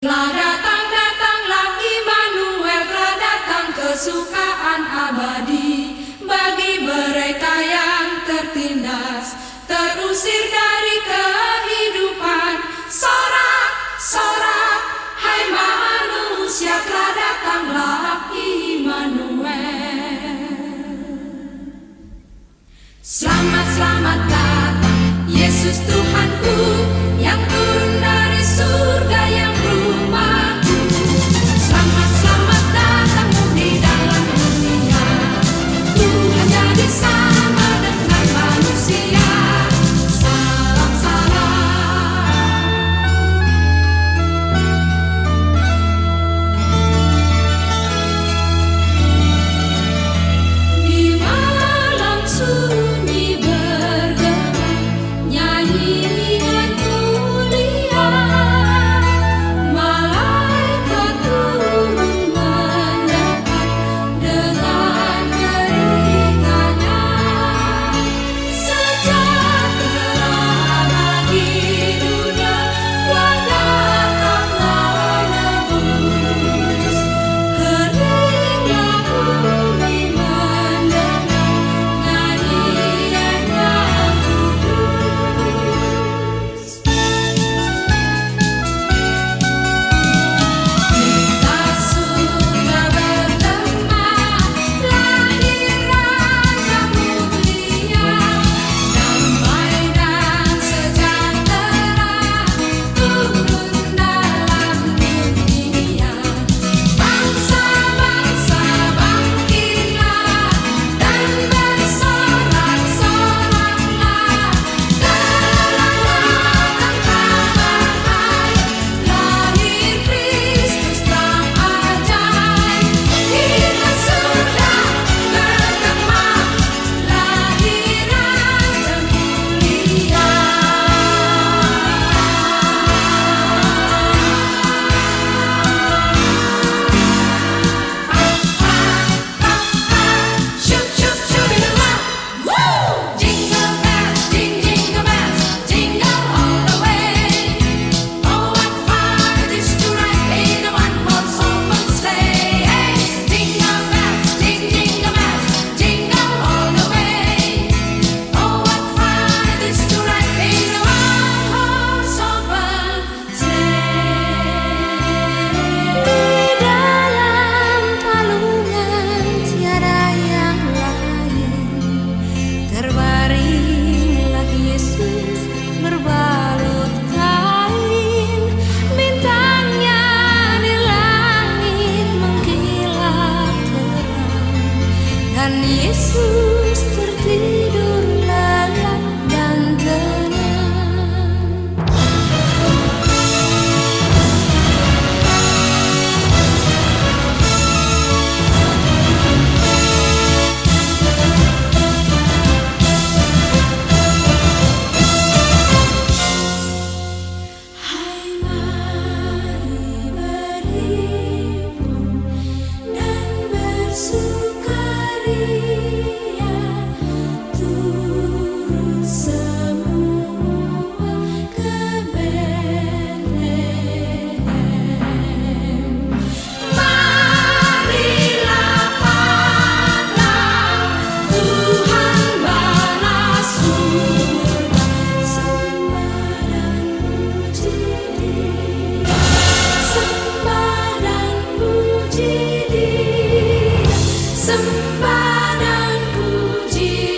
Telah datang, datanglah Immanuel, telah datang kesukaan abadi bagi mereka yang tertindas, terusir dari kehidupan. Sorak, sorak, hai manusia, telah datanglah Immanuel. Selamat, selamat datang Yesus Tuhanku, yang turun dari surga, yang rumahku. Selamat, selamat datangmu di dalam dunia. Tuhan jadi sama dengan manusia. Salam, salam. Di malam sunyi bergema nyanyian mulia, malaikat turun mendekat dengan keringanya. Sejahtera bagi dunia, telah datanglah nebus. Heninglah bumi mendengar nyanyian yang kudus. Kita sudah bergema, lahir Raja mulia. Damai dan sejahtera turun dalam dunia. Bangsa-bangsa bangkitlah dan bersorak-soraklah. Kelelahan kabar hai, lahir Kristus dalam ajaib. Kita sudah bergema, lahir Raja mulia. Shoot, shoot, shoot it around. Woo! Jingle bells, jingle bells, jingle all the way. Oh, what fun it is to ride in a one-horse open sleigh. Hey, jingle bells, jingle bells, jingle all the way. Oh, what fun it is to ride in a one-horse open sleigh. Di dalam palungan tiada yang lain, terbaringlah Yesus berbalut kain. Bintangnya di langit mengkilap terang, dan Yesus tertidur lelap dan tenang. Hai, mari berhimpun dan bersukaria, turut semua ke Betlehem. Marilah pandang, Tuhan bala surga, sembah dan puji Dia, sembah dan puji Dia, sembah dan puji